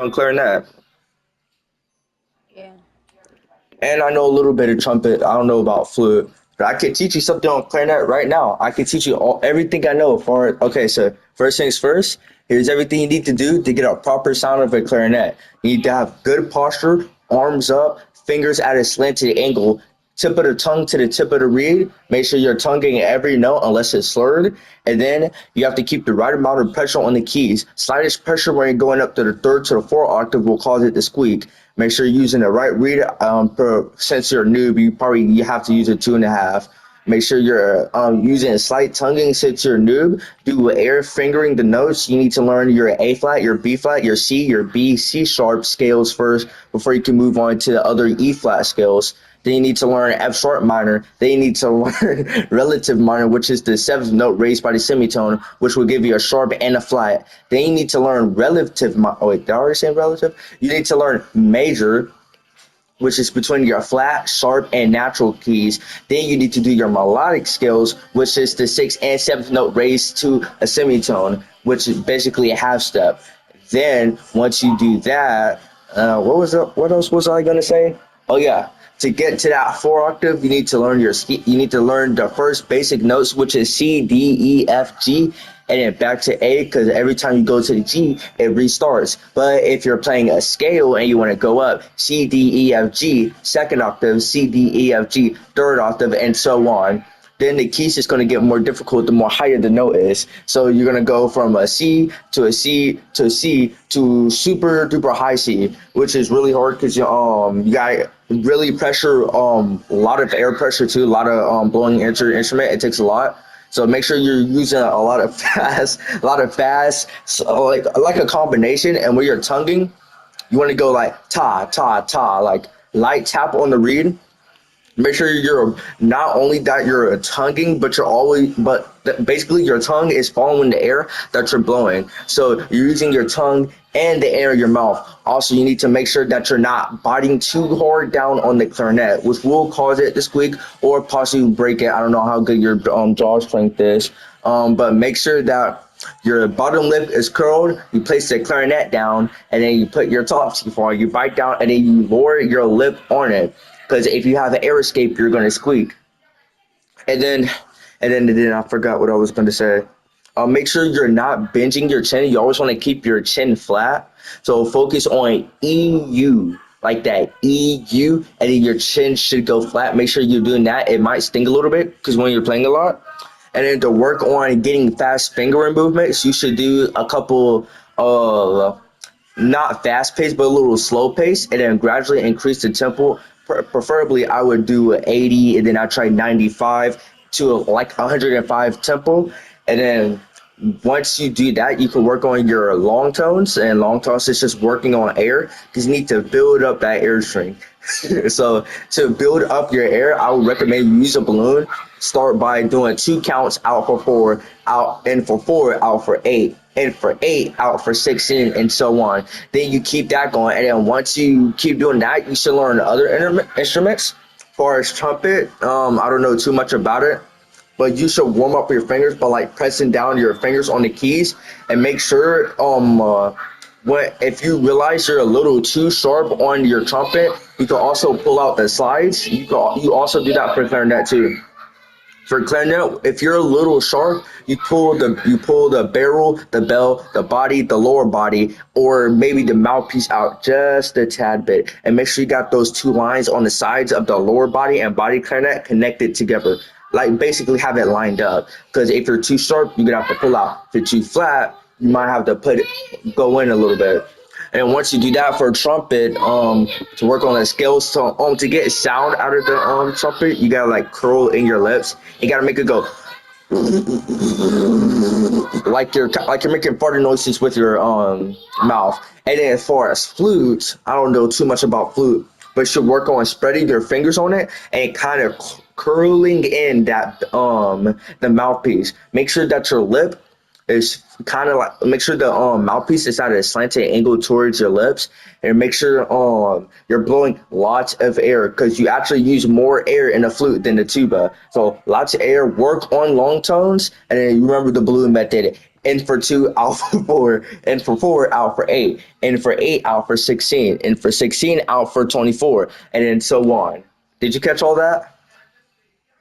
on clarinet, Yeah. and I know a little bit of trumpet. I don't know about flute, but I could teach you something on clarinet right now. I can teach you everything I know for. Okay, so first things first. Here's everything you need to do to get a proper sound of a clarinet. You need to have good posture, arms up, fingers at a slanted angle, tip of the tongue to the tip of the reed. Make sure you're tonguing every note unless it's slurred. And then you have to keep the right amount of pressure on the keys. Slightest pressure when you're going up to the third to the fourth octave will cause it to squeak. Make sure you're using the right reed. Since you're a noob, you have to use a 2.5. Make sure you're using slight tonguing since you're a noob. Do air fingering the notes. You need to learn your A flat, your B flat, your C, your B, C sharp scales first before you can move on to the other E flat scales. Then you need to learn F sharp minor. Then you need to learn relative minor, which is the seventh note raised by the semitone, which will give you a sharp and a flat. Then you need to learn relative. Oh wait, did I already say relative? You need to learn major, which is between your flat, sharp, and natural keys. Then you need to do your melodic scales, which is the sixth and seventh note raised to a semitone, which is basically a half step. Then once you do that, what else was I gonna say? Oh yeah, to get to that four octave, you need to learn the first basic notes, which is C, D, E, F, G, and then back to A because every time you go to the G, it restarts. But if you're playing a scale and you want to go up, C, D, E, F, G, second octave, C, D, E, F, G, third octave, and so on. Then the keys is going to get more difficult the more higher the note is. So you're going to go from a C to a C to a C to super duper high C, which is really hard because you got really pressure, a lot of air pressure too, a lot of blowing into your instrument. It takes a lot. So make sure you're using a lot of fast, so like a combination. And when you're tonguing, you want to go like ta ta ta, like light tap on the reed. Make sure you're not only that you're tonguing, but basically your tongue is following the air that you're blowing. So you're using your tongue and the air in your mouth. Also, you need to make sure that you're not biting too hard down on the clarinet, which will cause it to squeak or possibly break it. I don't know how good your jaw strength is, but make sure that your bottom lip is curled. You place the clarinet down, and then you put your top teeth on. You bite down, and then you lower your lip on it. Because if you have an air escape, you're gonna squeak. And then, and then I forgot what I was gonna say. Make sure you're not bending your chin. You always want to keep your chin flat. So focus on EU, like that EU, and then your chin should go flat. Make sure you're doing that. It might sting a little bit because when you're playing a lot. And then to work on getting fast fingering movements, you should do a couple of not fast pace, but a little slow pace, and then gradually increase the tempo. Preferably, I would do 80, and then I try 95 to like 105 tempo, and then once you do that, you can work on your long tones, and long tones is just working on air because you need to build up that air string. So to build up your air, I would recommend you use a balloon. Start by doing two counts out for four, out in for four, out for eight, in for eight, out for 16, and so on. Then you keep that going, and then once you keep doing that, you should learn other instruments. As far as trumpet, I don't know too much about it, but you should warm up your fingers by like pressing down your fingers on the keys and make sure when if you realize you're a little too sharp on your trumpet, you can also pull out the slides. You also do that for clarinet too. For clarinet, if you're a little sharp, you pull the barrel, the bell, the body, the lower body, or maybe the mouthpiece out just a tad bit, and make sure you got those two lines on the sides of the lower body and body clarinet connected together. Like basically have it lined up. Because if you're too sharp, you're gonna have to pull out. If you're too flat, you might have to go in a little bit. And once you do that for a trumpet, to work on the scales, to get sound out of the trumpet, you gotta like curl in your lips. You gotta make it go like you're making farting noises with your mouth. And then as far as flute, I don't know too much about flute, but you should work on spreading your fingers on it and kind of curling in that the mouthpiece. Make sure that your lip is kind of like make sure the mouthpiece is at a slanted angle towards your lips, and make sure you're blowing lots of air because you actually use more air in a flute than the tuba. So lots of air. Work on long tones, and then remember the balloon method. N for 2, out for 4, N for 4, out for 8, N for 8, out for 16, N for 16, out for 24, and then so on. Did you catch all that?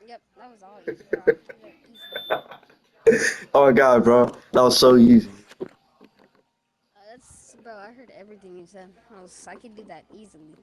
Yep, that was all easy, bro. I could do that easily. Oh my god, bro. That was so easy. That's bro. I heard everything you said. I could do that easily.